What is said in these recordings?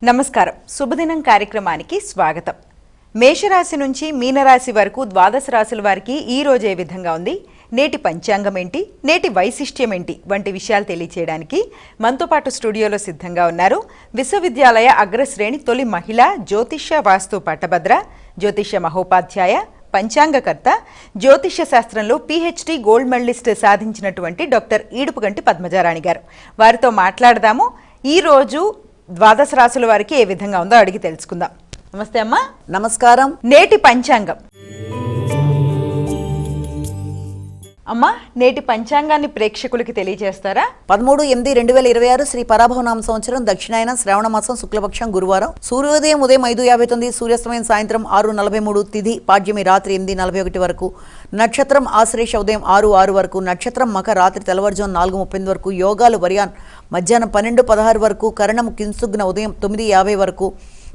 నమస్కారం. శుభదినం కార్యక్రమానికి స్వాగతం. మేషరాశి నుంచి మీనరాశి వరకు ద్వాదశ రాశుల వారికి ఈ రోజు ఏ విధంగా ఉంది, నేటి పంచాంగం ఏంటి, నేటి వైశిష్ట్యం ఏంటి వంటి విషయాలు తెలియచేయడానికి మనతో పాటు స్టూడియోలో సిద్ధంగా ఉన్నారు విశ్వవిద్యాలయ అగ్రశ్రేణి తొలి మహిళా జ్యోతిష్య వాస్తు పట్టభద్ర, జ్యోతిష్య మహోపాధ్యాయ, పంచాంగకర్త, జ్యోతిష్య శాస్త్రంలో PhD గోల్డ్ మెడలిస్ట్ సాధించినటువంటి డాక్టర్ ఈడుపుగంటి పద్మజారాణి గారు. వారితో మాట్లాడదాము. ఈరోజు ద్వాదశ రాశుల వారికి ఏ విధంగా ఉందో అడిగి తెలుసుకుందాం. నమస్తే అమ్మా. నమస్కారం. నేటి పంచాంగం అమ్మా, నేటి పంచాంగాన్ని ప్రేక్షకులకి తెలియజేస్తారా? 13/8/2026 శ్రీ పరాభవనామ సంవత్సరం, దక్షిణాయనం, శ్రావణ మాసం, శుక్లపక్షం, గురువారం. సూర్యోదయం ఉదయం 5:59, సూర్యాస్తమయం సాయంత్రం 6:43, తిథి పాడ్యమి రాత్రి 8:41 వరకు, నక్షత్రం ఆశ్లేష ఉదయం 6:06 వరకు, నక్షత్రం మఖ రాత్రి తెల్లవారుజాము 4:30 వరకు, యోగాలు వరియాన్ మధ్యాహ్నం 12:16 వరకు, కరణం కింసుగ్న ఉదయం 9:50 వరకు,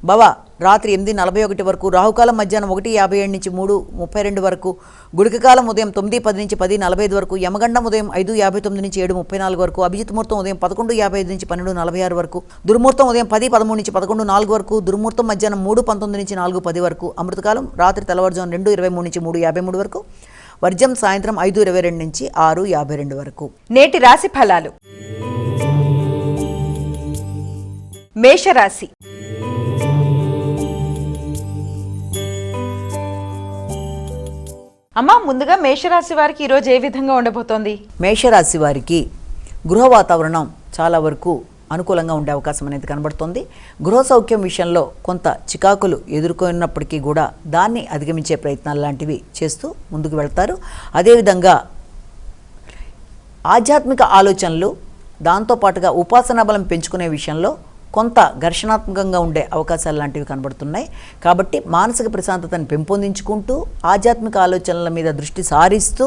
భవ రాత్రి 8:41 వరకు, రాహుకాలం మధ్యాహ్నం 1:57 నుంచి 3:32 వరకు, గుడికకాలం ఉదయం 9:10 నుంచి 10:45 వరకు, యమగండం ఉదయం 5:59 నుంచి 7:34 వరకు, అభిజిత్ ముహూర్తం ఉదయం 11:55 నుంచి 12:46 వరకు, దుర్ముహూర్తం ఉదయం 10:13 నుంచి 11:04 వరకు, దుర్ముహూర్తం మధ్యాహ్నం 3:19 నుంచి 4:10 వరకు, అమృతకాలం రాత్రి తెల్లవారుజాము 2:23 నుంచి 3:53 వరకు, వర్జం సాయంత్రం 5:22 నుంచి 6:52 వరకు. నేటి రాశి ఫలాలు. మేషరాశి. అమ్మా, ముందుగా మేషరాశి వారికి ఈరోజు ఏ విధంగా ఉండబోతోంది? మేషరాశి వారికి గృహ వాతావరణం చాలా వరకు అనుకూలంగా ఉండే అవకాశం అనేది కనబడుతోంది. గృహ సౌఖ్యం విషయంలో కొంత చికాకులు ఎదుర్కొన్నప్పటికీ కూడా దాన్ని అధిగమించే ప్రయత్నాలు లాంటివి చేస్తూ ముందుకు వెళ్తారు. అదేవిధంగా ఆధ్యాత్మిక ఆలోచనలు, దాంతోపాటుగా ఉపాసనా బలం పెంచుకునే విషయంలో కొంత ఘర్షణాత్మకంగా ఉండే అవకాశాలు లాంటివి కనబడుతున్నాయి. కాబట్టి మానసిక ప్రశాంతతను పెంపొందించుకుంటూ ఆధ్యాత్మిక ఆలోచనల మీద దృష్టి సారిస్తూ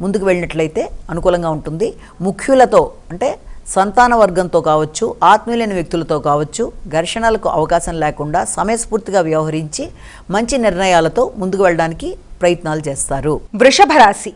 ముందుకు వెళ్ళినట్లయితే అనుకూలంగా ఉంటుంది. ముఖ్యులతో అంటే సంతాన వర్గంతో కావచ్చు, ఆత్మీయులైన వ్యక్తులతో కావచ్చు, ఘర్షణలకు అవకాశం లేకుండా సమయస్ఫూర్తిగా వ్యవహరించి మంచి నిర్ణయాలతో ముందుకు వెళ్ళడానికి ప్రయత్నాలు చేస్తారు. వృషభ రాశి.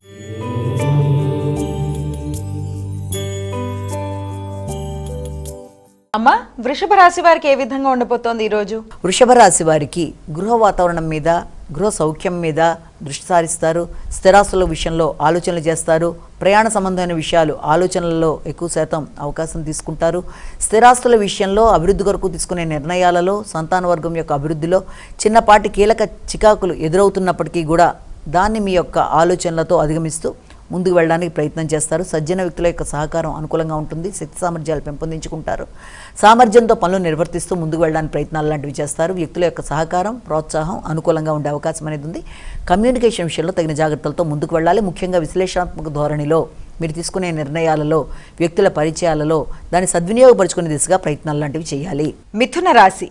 అమ్మా, వృషభ రాశి వారికి ఏ విధంగా ఉండబోతోంది ఈరోజు? వృషభ రాశి వారికి గృహ వాతావరణం మీద, గృహ సౌఖ్యం మీద దృష్టి సారిస్తారు. స్థిరాస్తుల విషయంలో ఆలోచనలు చేస్తారు. ప్రయాణ సంబంధమైన విషయాలు ఆలోచనలలో ఎక్కువ శాతం అవకాశం తీసుకుంటారు. స్థిరాస్తుల విషయంలో అభివృద్ధి కొరకు తీసుకునే నిర్ణయాలలో, సంతాన వర్గం యొక్క అభివృద్ధిలో చిన్నపాటి కీలక చికాకులు ఎదురవుతున్నప్పటికీ కూడా దాన్ని మీ యొక్క ఆలోచనలతో అధిగమిస్తూ ముందుకు వెళ్ళడానికి ప్రయత్నం చేస్తారు. సజ్జన వ్యక్తుల యొక్క సహకారం అనుకూలంగా ఉంటుంది. శక్తి సామర్థ్యాలు పెంపొందించుకుంటారు. సామర్థ్యంతో పనులు నిర్వర్తిస్తూ ముందుకు వెళ్ళడానికి ప్రయత్నాలు లాంటివి చేస్తారు. వ్యక్తుల యొక్క సహకారం, ప్రోత్సాహం అనుకూలంగా ఉండే అవకాశం అనేది ఉంది. కమ్యూనికేషన్ విషయంలో తగిన జాగ్రత్తలతో ముందుకు వెళ్ళాలి. ముఖ్యంగా విశ్లేషణాత్మక ధోరణిలో మీరు తీసుకునే నిర్ణయాలలో, వ్యక్తుల పరిచయాలలో దాన్ని సద్వినియోగపరుచుకునే దిశగా ప్రయత్నాలు లాంటివి చేయాలి. మిథున రాశి.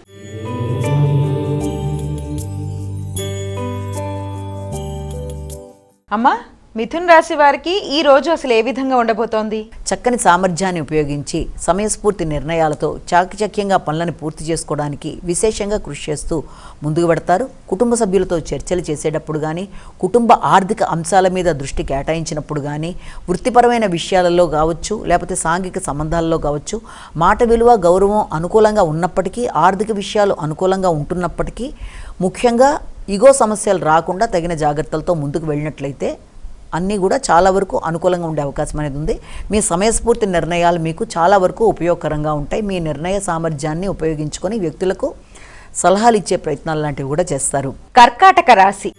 అమ్మా, మిథున రాశి వారికి ఈ రోజు అసలు ఏ విధంగా ఉండబోతోంది? చక్కని సామర్థ్యాన్ని ఉపయోగించి సమయస్ఫూర్తి నిర్ణయాలతో చాకచక్యంగా పనులను పూర్తి చేసుకోవడానికి విశేషంగా కృషి చేస్తూ ముందుకు పెడతారు. కుటుంబ సభ్యులతో చర్చలు చేసేటప్పుడు కానీ, కుటుంబ ఆర్థిక అంశాల మీద దృష్టి కేటాయించినప్పుడు కానీ, వృత్తిపరమైన విషయాలలో కావచ్చు, లేకపోతే సాంఘిక సంబంధాలలో కావచ్చు, మాట విలువ, గౌరవం అనుకూలంగా ఉన్నప్పటికీ, ఆర్థిక విషయాలు అనుకూలంగా ఉంటున్నప్పటికీ, ముఖ్యంగా ఈగో సమస్యలు రాకుండా తగిన జాగ్రత్తలతో ముందుకు వెళ్ళినట్లయితే అన్నీ కూడా చాలా వరకు అనుకూలంగా ఉండే అవకాశం అనేది ఉంది. మీ సమయస్ఫూర్తి నిర్ణయాలు మీకు చాలా వరకు ఉపయోగకరంగా ఉంటాయి. మీ నిర్ణయ సామర్థ్యాన్ని ఉపయోగించుకొని వ్యక్తులకు సలహాలు ఇచ్చే ప్రయత్నాలు లాంటివి కూడా చేస్తారు. కర్కాటక రాశి.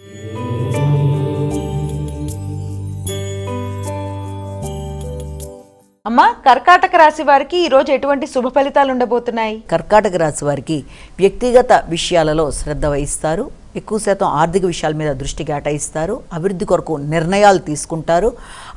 అమ్మా, కర్కాటక రాశి వారికి ఈ రోజు ఎటువంటి శుభ ఫలితాలు ఉండబోతున్నాయి? కర్కాటక రాశి వారికి వ్యక్తిగత విషయాలలో శ్రద్ధ వహిస్తారు. ఎక్కువ శాతం ఆర్థిక విషయాల మీద దృష్టి కేటాయిస్తారు. అభివృద్ధి కొరకు నిర్ణయాలు తీసుకుంటారు.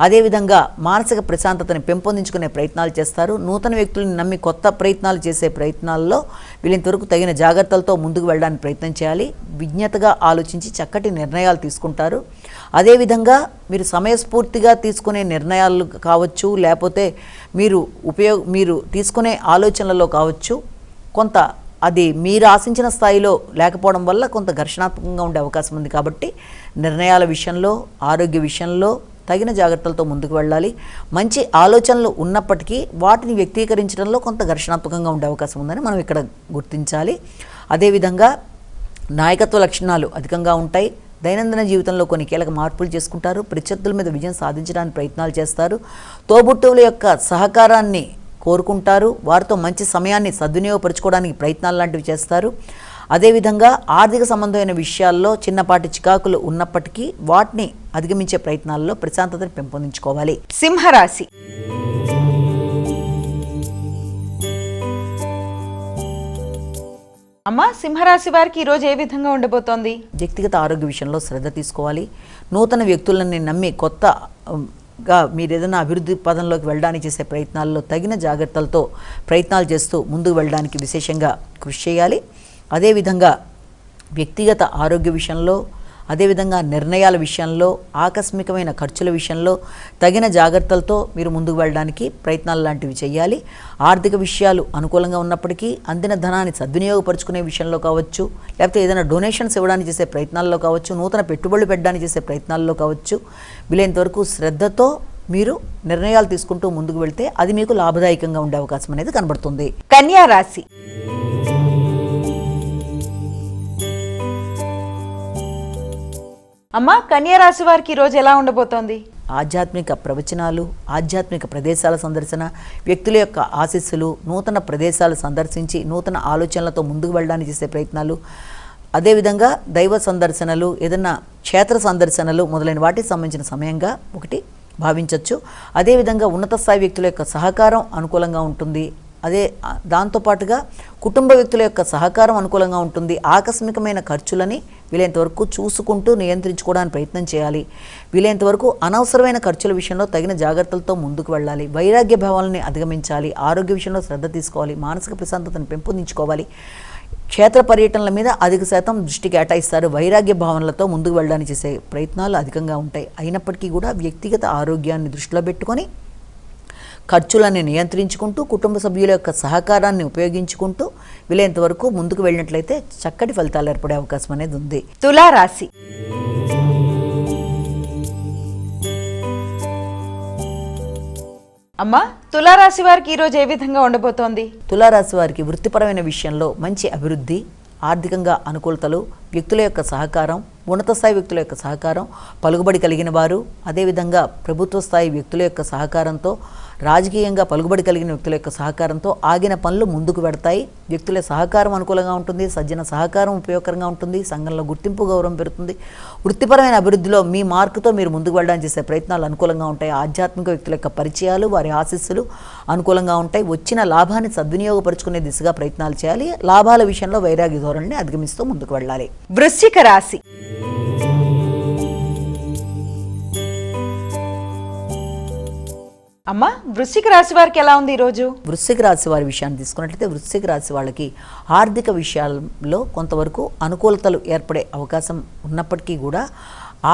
అదేవిధంగా మానసిక ప్రశాంతతని పెంపొందించుకునే ప్రయత్నాలు చేస్తారు. నూతన వ్యక్తులను నమ్మి కొత్త ప్రయత్నాలు చేసే ప్రయత్నాల్లో వీళ్ళంతవరకు తగిన జాగ్రత్తలతో ముందుకు వెళ్ళడానికి ప్రయత్నం చేయాలి. విజ్ఞతగా ఆలోచించి చక్కటి నిర్ణయాలు తీసుకుంటారు. అదేవిధంగా మీరు సమయస్ఫూర్తిగా తీసుకునే నిర్ణయాలు కావచ్చు, లేకపోతే మీరు తీసుకునే ఆలోచనలలో కావచ్చు, కొంత అది మీరు ఆశించిన స్థాయిలో లేకపోవడం వల్ల కొంత ఘర్షణాత్మకంగా ఉండే అవకాశం ఉంది. కాబట్టి నిర్ణయాల విషయంలో, ఆరోగ్య విషయంలో, తగిన జాగ్రత్తలతో ముందుకు వెళ్ళాలి. మంచి ఆలోచనలు ఉన్నప్పటికీ వాటిని వ్యక్తీకరించడంలో కొంత ఘర్షణాత్మకంగా ఉండే అవకాశం ఉందని మనం ఇక్కడ గుర్తించాలి. అదేవిధంగా నాయకత్వ లక్షణాలు అధికంగా ఉంటాయి. దైనందిన జీవితంలో కొన్ని కీలక మార్పులు చేసుకుంటారు. ప్రత్యర్థుల మీద విజయం సాధించడానికి ప్రయత్నాలు చేస్తారు. తోబుట్టువుల యొక్క సహకారాన్ని కోరుకుంటారు. వారితో మంచి సమయాన్ని సద్వినియోగపరచుకోవడానికి ప్రయత్నాలు లాంటివి చేస్తారు. అదేవిధంగా ఆర్థిక సంబంధమైన విషయాల్లో చిన్నపాటి చికాకులు ఉన్నప్పటికీ వాటిని అధిగమించే ప్రయత్నాల్లో ప్రశాంతతను పెంపొందించుకోవాలి. సింహరాశి. అమ్మా, సింహరాశి వారికి ఈరోజు ఏ విధంగా ఉండబోతోంది? వ్యక్తిగత ఆరోగ్య విషయంలో శ్రద్ధ తీసుకోవాలి. నూతన వ్యక్తులని నమ్మి కొత్తగా మీరు ఏదైనా అభివృద్ధి పదంలోకి వెళ్ళడానికి చేసే ప్రయత్నాల్లో తగిన జాగ్రత్తలతో ప్రయత్నాలు చేస్తూ ముందుకు వెళ్ళడానికి విశేషంగా కృషి చేయాలి. అదేవిధంగా వ్యక్తిగత ఆరోగ్య విషయంలో, అదేవిధంగా నిర్ణయాల విషయంలో, ఆకస్మికమైన ఖర్చుల విషయంలో తగిన జాగ్రత్తలతో మీరు ముందుకు వెళ్ళడానికి ప్రయత్నాలు లాంటివి చేయాలి. ఆర్థిక విషయాలు అనుకూలంగా ఉన్నప్పటికీ అందిన ధనాన్ని సద్వినియోగపరుచుకునే విషయంలో కావచ్చు, లేకపోతే ఏదైనా డొనేషన్స్ ఇవ్వడానికి చేసే ప్రయత్నాల్లో కావచ్చు, నూతన పెట్టుబడులు పెట్టడానికి చేసే ప్రయత్నాల్లో కావచ్చు, వీలైనంత వరకు శ్రద్ధతో మీరు నిర్ణయాలు తీసుకుంటూ ముందుకు వెళ్తే అది మీకు లాభదాయకంగా ఉండే అవకాశం అనేది కనబడుతుంది. కన్యా రాశి. అమ్మా, కన్యా రాశి వారికి ఈరోజు ఎలా ఉండబోతోంది? ఆధ్యాత్మిక ప్రవచనాలు, ఆధ్యాత్మిక ప్రదేశాల సందర్శన, వ్యక్తుల యొక్క ఆశీస్సులు, నూతన ప్రదేశాలు సందర్శించి నూతన ఆలోచనలతో ముందుకు వెళ్ళడానికి చేసే ప్రయత్నాలు, అదేవిధంగా దైవ సందర్శనలు, ఏదైనా క్షేత్ర సందర్శనలు మొదలైన వాటికి సంబంధించిన సమయంగా ఒకటి భావించవచ్చు. అదేవిధంగా ఉన్నత స్థాయి వ్యక్తుల యొక్క సహకారం అనుకూలంగా ఉంటుంది. దాంతోపాటుగా కుటుంబ వ్యక్తుల యొక్క సహకారం అనుకూలంగా ఉంటుంది. ఆకస్మికమైన ఖర్చులని వీలైనంత వరకు చూసుకుంటూ నియంత్రించుకోవడానికి ప్రయత్నం చేయాలి. వీలైనంత వరకు అనవసరమైన ఖర్చుల విషయంలో తగిన జాగ్రత్తలతో ముందుకు వెళ్ళాలి. వైరాగ్య భావాలని అధిగమించాలి. ఆరోగ్య విషయంలో శ్రద్ధ తీసుకోవాలి. మానసిక ప్రశాంతతను పెంపొందించుకోవాలి. క్షేత్ర పర్యటనల మీద అధిక శాతం దృష్టి కేటాయిస్తారు. వైరాగ్య భావనలతో ముందుకు వెళ్ళడానికి చేసే ప్రయత్నాలు అధికంగా ఉంటాయి. అయినప్పటికీ కూడా వ్యక్తిగత ఆరోగ్యాన్ని దృష్టిలో పెట్టుకొని ఖర్చులను నియంత్రించుకుంటూ కుటుంబ సభ్యుల యొక్క సహకారాన్ని ఉపయోగించుకుంటూ వీలైనంత వరకు ముందుకు వెళ్ళినట్లయితే చక్కటి ఫలితాలు ఏర్పడే అవకాశం అనేది ఉంది. తులారాశి. అమ్మా, తులారాశి వారికి ఈరోజు ఏ విధంగా ఉండబోతోంది? తులారాశి వారికి వృత్తిపరమైన విషయంలో మంచి అభివృద్ధి, ఆర్థికంగా అనుకూలతలు, వ్యక్తుల యొక్క సహకారం, ఉన్నత స్థాయి వ్యక్తుల యొక్క సహకారం, పలుకుబడి కలిగిన వారు, అదేవిధంగా ప్రభుత్వ స్థాయి వ్యక్తుల యొక్క సహకారంతో, రాజకీయంగా పలుకుబడి కలిగిన వ్యక్తుల యొక్క సహకారంతో ఆగిన పనులు ముందుకు పెడతాయి. వ్యక్తుల సహకారం అనుకూలంగా ఉంటుంది. సజ్జన సహకారం ఉపయోగకరంగా ఉంటుంది. సంఘంలో గుర్తింపు, గౌరవం పెరుగుతుంది. వృత్తిపరమైన అభివృద్ధిలో మీ మార్కుతో మీరు ముందుకు వెళ్ళడానికి చేసే ప్రయత్నాలు అనుకూలంగా ఉంటాయి. ఆధ్యాత్మిక వ్యక్తుల యొక్క పరిచయాలు, వారి ఆశీస్సులు అనుకూలంగా ఉంటాయి. వచ్చిన లాభాన్ని సద్వినియోగపరుచుకునే దిశగా ప్రయత్నాలు చేయాలి. లాభాల విషయంలో వైరాగ్య ధోరణిని అధిగమిస్తూ ముందుకు వెళ్ళాలి. వృశ్చిక రాశి. అమ్మా, వృశ్చిక రాశి వారికి ఎలా ఉంది ఈరోజు? వృశ్చిక రాశి వారి విషయాన్ని తీసుకున్నట్లయితే వృశ్చిక రాశి వాళ్ళకి ఆర్థిక విషయాల్లో కొంతవరకు అనుకూలతలు ఏర్పడే అవకాశం ఉన్నప్పటికీ కూడా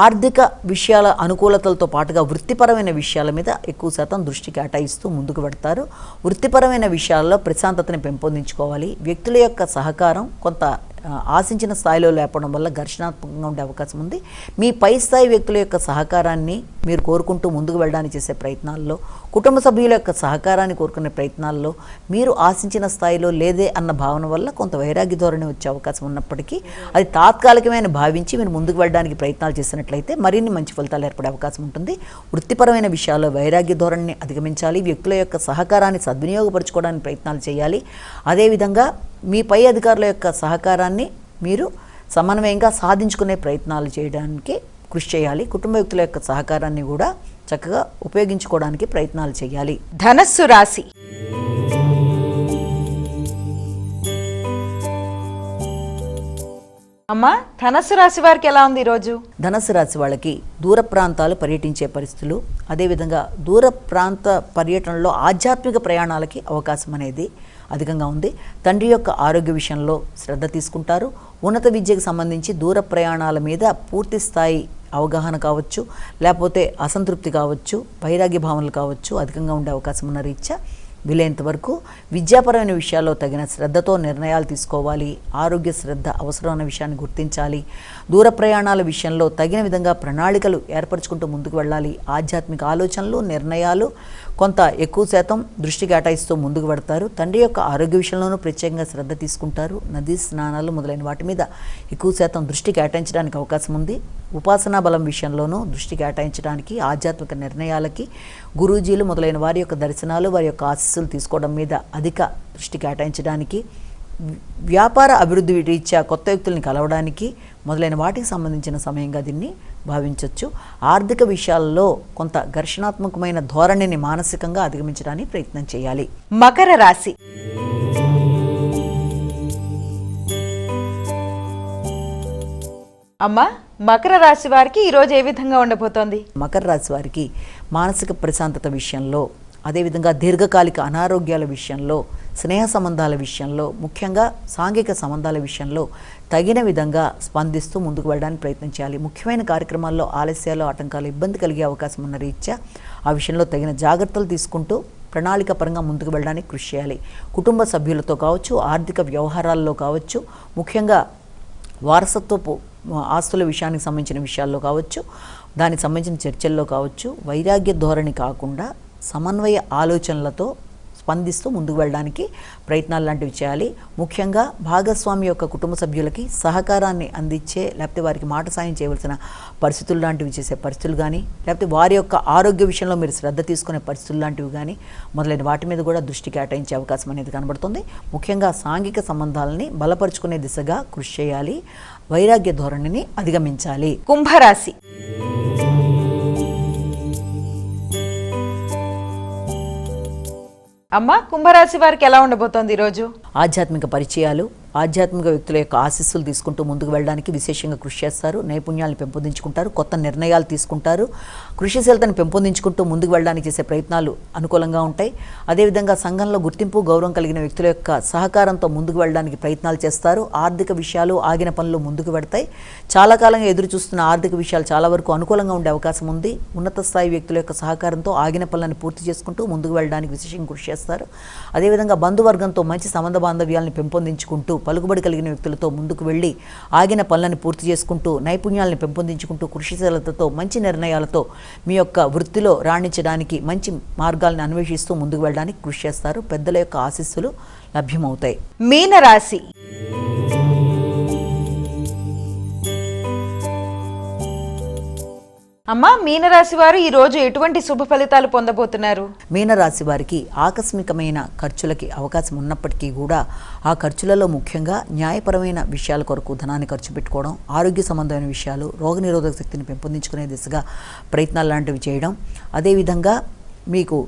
ఆర్థిక విషయాల అనుకూలతలతో పాటుగా వృత్తిపరమైన విషయాల మీద ఎక్కువ శాతం దృష్టి కేటాయిస్తూ ముందుకు పెడతారు. వృత్తిపరమైన విషయాల్లో ప్రశాంతతని పెంపొందించుకోవాలి. వ్యక్తుల యొక్క సహకారం కొంత ఆశించిన స్థాయిలో లేపడం వల్ల ఘర్షణాత్మకంగా ఉండే అవకాశం ఉంది. మీ పై స్థాయి వ్యక్తుల యొక్క సహకారాన్ని మీరు కోరుకుంటూ ముందుకు వెళ్ళడానికి చేసే ప్రయత్నాల్లో, కుటుంబ సభ్యుల యొక్క సహకారాన్ని కోరుకునే ప్రయత్నాల్లో మీరు ఆశించిన స్థాయిలో లేదే అన్న భావన వల్ల కొంత వైరాగ్య ధోరణి వచ్చే అవకాశం ఉన్నప్పటికీ అది తాత్కాలికమైన భావించి మీరు ముందుకు వెళ్ళడానికి ప్రయత్నాలు చేసినట్లయితే మరిన్ని మంచి ఫలితాలు ఏర్పడే అవకాశం ఉంటుంది. వృత్తిపరమైన విషయాల్లో వైరాగ్య ధోరణిని అధిగమించాలి. వ్యక్తుల యొక్క సహకారాన్ని సద్వినియోగపరచుకోవడానికి ప్రయత్నాలు చేయాలి. అదేవిధంగా మీ పై అధికారుల యొక్క సహకారాన్ని మీరు సమన్వయంగా సాధించుకునే ప్రయత్నాలు చేయడానికి కృషి చేయాలి. కుటుంబ వ్యక్తుల యొక్క సహకారాన్ని కూడా చక్కగా ఉపయోగించుకోవడానికి ప్రయత్నాలు చేయాలి. ధనస్సు రాశి. అమ్మా, ధనస్సు రాశి వారికి ఎలా ఉంది ఈరోజు? ధనస్సు రాశి వాళ్ళకి దూర ప్రాంతాలు పర్యటించే పరిస్థితులు, అదేవిధంగా దూర ప్రాంత పర్యటనలో ఆధ్యాత్మిక ప్రయాణాలకి అవకాశం అనేది అధికంగా ఉంది. తండ్రి యొక్క ఆరోగ్య విషయంలో శ్రద్ధ తీసుకుంటారు. ఉన్నత విద్యకు సంబంధించి దూర ప్రయాణాల మీద పూర్తి స్థాయి అవగాహన కావచ్చు, లేకపోతే అసంతృప్తి కావచ్చు, వైరాగ్య భావనలు కావచ్చు అధికంగా ఉండే అవకాశం ఉన్న రీత్యా వీలైనంత వరకు విద్యాపరమైన విషయాల్లో తగిన శ్రద్ధతో నిర్ణయాలు తీసుకోవాలి. ఆరోగ్య శ్రద్ధ అవసరమైన విషయాన్ని గుర్తించాలి. దూర ప్రయాణాల విషయంలో తగిన విధంగా ప్రణాళికలు ఏర్పరచుకుంటూ ముందుకు వెళ్ళాలి. ఆధ్యాత్మిక ఆలోచనలు, నిర్ణయాలు కొంత ఎక్కువ శాతం దృష్టి కేటాయిస్తూ ముందుకు పెడతారు. తండ్రి యొక్క ఆరోగ్య విషయంలోనూ ప్రత్యేకంగా శ్రద్ధ తీసుకుంటారు. నదీ స్నానాలు మొదలైన వాటి మీద ఎక్కువ శాతం దృష్టి కేటాయించడానికి అవకాశం ఉంది. ఉపాసనా బలం విషయంలోనూ దృష్టి కేటాయించడానికి, ఆధ్యాత్మిక నిర్ణయాలకి, గురూజీలు మొదలైన వారి యొక్క దర్శనాలు, వారి యొక్క ఆశీస్సులు తీసుకోవడం మీద అధిక దృష్టి కేటాయించడానికి, వ్యాపార అభివృద్ధి రీత్యా కొత్త వ్యక్తుల్ని కలవడానికి మొదలైన వాటికి సంబంధించిన సమయంగా దీన్ని భావించవచ్చు. ఆర్థిక విషయాల్లో కొంత ఘర్షణాత్మకమైన ధోరణిని మానసికంగా అధిగమించడానికి ప్రయత్నం చేయాలి. మకర రాశి. అమ్మా, మకర రాశి వారికి ఈరోజు ఏ విధంగా ఉండబోతోంది? మకర రాశి వారికి మానసిక ప్రశాంతత విషయంలో, అదేవిధంగా దీర్ఘకాలిక అనారోగ్యాల విషయంలో, స్నేహ సంబంధాల విషయంలో, ముఖ్యంగా సాంఘిక సంబంధాల విషయంలో తగిన విధంగా స్పందిస్తూ ముందుకు వెళ్ళడానికి ప్రయత్నం చేయాలి. ముఖ్యమైన కార్యక్రమాల్లో ఆలస్యాలు, ఆటంకాలు, ఇబ్బంది కలిగే అవకాశం ఉన్న రీత్యా ఆ విషయంలో తగిన జాగ్రత్తలు తీసుకుంటూ ప్రణాళిక పరంగా ముందుకు వెళ్ళడానికి కృషి చేయాలి. కుటుంబ సభ్యులతో కావచ్చు, ఆర్థిక వ్యవహారాల్లో కావచ్చు, ముఖ్యంగా వారసత్వపు ఆస్తుల విషయానికి సంబంధించిన విషయాల్లో కావచ్చు, దానికి సంబంధించిన చర్చల్లో కావచ్చు, వైరాగ్య ధోరణి కాకుండా సమన్వయ ఆలోచనలతో స్పందిస్తూ ముందుకు వెళ్ళడానికి ప్రయత్నాలు లాంటివి చేయాలి. ముఖ్యంగా భాగస్వామి యొక్క కుటుంబ సభ్యులకి సహకారాన్ని అందించే, లేకపోతే వారికి మాట సాయం చేయవలసిన పరిస్థితులు లాంటివి చేసే పరిస్థితులు కానీ, లేకపోతే వారి యొక్క ఆరోగ్య విషయంలో మీరు శ్రద్ధ తీసుకునే పరిస్థితులు లాంటివి కానీ మొదలైన వాటి మీద కూడా దృష్టి కేటాయించే అవకాశం అనేది కనబడుతుంది. ముఖ్యంగా సాంఘిక సంబంధాలని బలపరుచుకునే దిశగా కృషి చేయాలి. వైరాగ్య ధోరణిని అధిగమించాలి. కుంభరాశి. అమ్మా, కుంభరాశి వారికి ఎలా ఉండబోతోంది ఈరోజు? ఆధ్యాత్మిక పరిచయాలు, ఆధ్యాత్మిక వ్యక్తుల యొక్క ఆశీస్సులు తీసుకుంటూ ముందుకు వెళ్ళడానికి విశేషంగా కృషి చేస్తారు. నైపుణ్యాలను పెంపొందించుకుంటారు. కొత్త నిర్ణయాలు తీసుకుంటారు. కృషిశీలతను పెంపొందించుకుంటూ ముందుకు వెళ్ళడానికి చేసే ప్రయత్నాలు అనుకూలంగా ఉంటాయి. అదేవిధంగా సంఘంలో గుర్తింపు, గౌరవం కలిగిన వ్యక్తుల యొక్క సహకారంతో ముందుకు వెళ్ళడానికి ప్రయత్నాలు చేస్తారు. ఆర్థిక విషయాలు, ఆగిన పనులు ముందుకు పెడతాయి. చాలా కాలంగా ఎదురు చూస్తున్న ఆర్థిక విషయాలు చాలా వరకు అనుకూలంగా ఉండే అవకాశం ఉంది. ఉన్నత స్థాయి వ్యక్తుల యొక్క సహకారంతో ఆగిన పనులను పూర్తి చేసుకుంటూ ముందుకు వెళ్ళడానికి విశేషంగా కృషి చేస్తారు. అదేవిధంగా బంధువర్గంతో మంచి సంబంధ బాంధవ్యాలను పెంపొందించుకుంటూ, పలుకుబడి కలిగిన వ్యక్తులతో ముందుకు వెళ్ళి ఆగిన పనులను పూర్తి చేసుకుంటూ, నైపుణ్యాలను పెంపొందించుకుంటూ, కృషిశీలతతో, మంచి నిర్ణయాలతో మీ యొక్క వృత్తిలో రాణించడానికి మంచి మార్గాలను అన్వేషిస్తూ ముందుకు వెళ్ళడానికి కృషి చేస్తారు. పెద్దల యొక్క ఆశీస్సులు లభ్యమవుతాయి. మీనరాశి. అమ్మా, మీనరాశి వారు ఈ రోజు ఎటువంటి శుభ ఫలితాలు పొందబోతున్నారు? మీనరాశి వారికి ఆకస్మికమైన ఖర్చులకి అవకాశం ఉన్నప్పటికీ కూడా ఆ ఖర్చులలో ముఖ్యంగా న్యాయపరమైన విషయాల కొరకు ధనాన్ని ఖర్చు పెట్టుకోవడం, ఆరోగ్య సంబంధమైన విషయాలు, రోగనిరోధక శక్తిని పెంపొందించుకునే దిశగా ప్రయత్నాలు లాంటివి చేయడం, అదేవిధంగా మీకు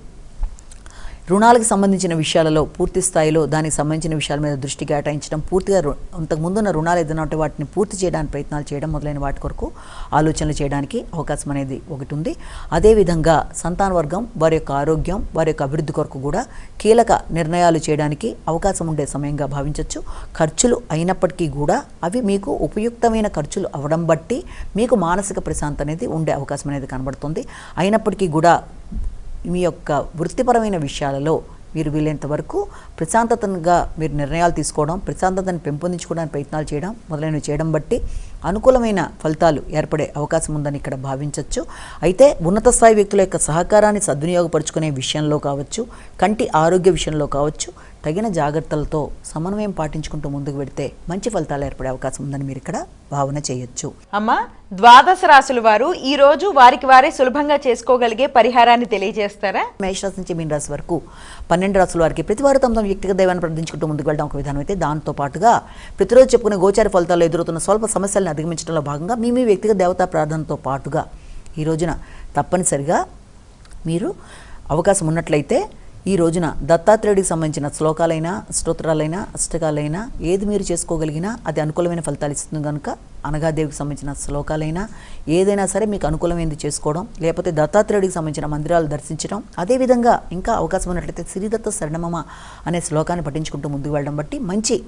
రుణాలకు సంబంధించిన విషయాలలో పూర్తి స్థాయిలో దానికి సంబంధించిన విషయాల మీద దృష్టి కేటాయించడం, పూర్తిగా అంతకుముందున్న రుణాలు ఏదైనా ఉంటే వాటిని పూర్తి చేయడానికి ప్రయత్నాలు చేయడం మొదలైన వాటి కొరకు ఆలోచనలు చేయడానికి అవకాశం అనేది ఒకటి ఉంది. అదేవిధంగా సంతాన వర్గం వారి యొక్క ఆరోగ్యం, వారి యొక్క అభివృద్ధి కొరకు కూడా కీలక నిర్ణయాలు చేయడానికి అవకాశం ఉండే సమయంగా భావించవచ్చు. ఖర్చులు అయినప్పటికీ కూడా అవి మీకు ఉపయుక్తమైన ఖర్చులు అవడం బట్టి మీకు మానసిక ప్రశాంతత అనేది ఉండే అవకాశం అనేది కనబడుతుంది. అయినప్పటికీ కూడా మీ యొక్క వృత్తిపరమైన విషయాలలో మీరు వీలైనంత వరకు ప్రశాంతతగా మీరు నిర్ణయాలు తీసుకోవడం, ప్రశాంతతను పెంపొందించుకోవడానికి ప్రయత్నాలు చేయడం మొదలైనవి చేయడం బట్టి అనుకూలమైన ఫలితాలు ఏర్పడే అవకాశం ఉందని ఇక్కడ భావించవచ్చు. అయితే ఉన్నత స్థాయి వ్యక్తుల యొక్క సహకారాన్ని సద్వినియోగపరుచుకునే విషయంలో కావచ్చు, కంటి ఆరోగ్య విషయంలో కావచ్చు, తగిన జాగ్రత్తలతో సమన్వయం పాటించుకుంటూ ముందుకు వెడితే మంచి ఫలితాలు ఏర్పడే అవకాశం ఉందని మీరు ఇక్కడ భావన చేయొచ్చు. అమ్మా, ద్వాదశ రాశుల వారు ఈ రోజు వారికి వారే సులభంగా చేసుకోగలిగే పరిహారాన్ని తెలియజేస్తారా? మేషరాశి నుంచి మీన రాశి వరకు 12 రాశుల వారికి ప్రతివారు తమ వ్యక్తిగత దైవాన్ని ప్రార్థించుకుంటూ ముందుకు వెళ్ళడం ఒక విధానం అయితే, దాంతో పాటుగా ప్రతిరోజు చెప్పుకునే గోచార ఫలితాల్లో ఎదురవుతున్న స్వల్ప సమస్యలను అధిగమించడంలో భాగంగా మీ వ్యక్తిగత దేవతా ప్రార్థనతో పాటుగా ఈ రోజున తప్పనిసరిగా మీరు అవకాశం ఉన్నట్లయితే ఈ రోజున దత్తాత్రేయుడికి సంబంధించిన శ్లోకాలైనా, స్తోత్రాలైనా, అష్టకాలైనా ఏది మీరు చేసుకోగలిగినా అది అనుకూలమైన ఫలితాలు ఇస్తుంది కనుక అనగాదేవికి సంబంధించిన శ్లోకాలైనా ఏదైనా సరే మీకు అనుకూలమైనది చేసుకోవడం, లేకపోతే దత్తాత్రేయుడికి సంబంధించిన మందిరాలు దర్శించడం, అదేవిధంగా ఇంకా అవకాశం ఉన్నట్లయితే శ్రీదత్త శరణమమ అనే శ్లోకాన్ని పఠించుకుంటూ ముందుకు వెళ్ళడం బట్టి మంచి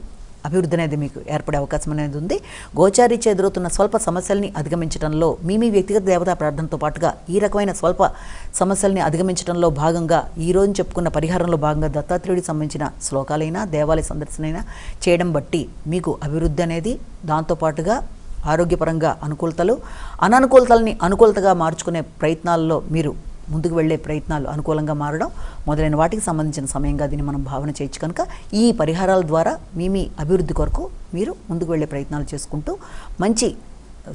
అభివృద్ధి అనేది మీకు ఏర్పడే అవకాశం అనేది ఉంది. గోచారీత్యా ఎదురవుతున్న స్వల్ప సమస్యల్ని అధిగమించడంలో మీ వ్యక్తిగత దేవతా ప్రార్థనతో పాటుగా ఈ రకమైన స్వల్ప సమస్యల్ని అధిగమించడంలో భాగంగా ఈ రోజు చెప్పుకున్న పరిహారంలో భాగంగా దత్తాత్రేయుడికి సంబంధించిన శ్లోకాలైనా దేవాలయ సందర్శనైనా చేయడం బట్టి మీకు అభివృద్ధి అనేది, దాంతోపాటుగా ఆరోగ్యపరంగా అనుకూలతలు, అననుకూలతల్ని అనుకూలతగా మార్చుకునే ప్రయత్నాల్లో మీరు ముందుకు వెళ్ళే ప్రయత్నాలు అనుకూలంగా మారడం మొదలైన వాటికి సంబంధించిన సమయంగా దీన్ని మనం భావన చేయొచ్చు. కనుక ఈ పరిహారాల ద్వారా మీ అభివృద్ధి కొరకు మీరు ముందుకు వెళ్ళే ప్రయత్నాలు చేసుకుంటూ మంచి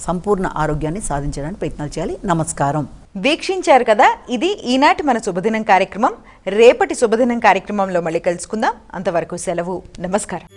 సంపూర్ణ ఆరోగ్యాన్ని సాధించడానికి ప్రయత్నాలు చేయాలి. నమస్కారం. వీక్షించారు కదా, ఇది ఈనాటి మన శుభదినం కార్యక్రమం. రేపటి శుభదినం కార్యక్రమంలో మళ్ళీ కలుసుకుందాం. అంతవరకు సెలవు. నమస్కారం.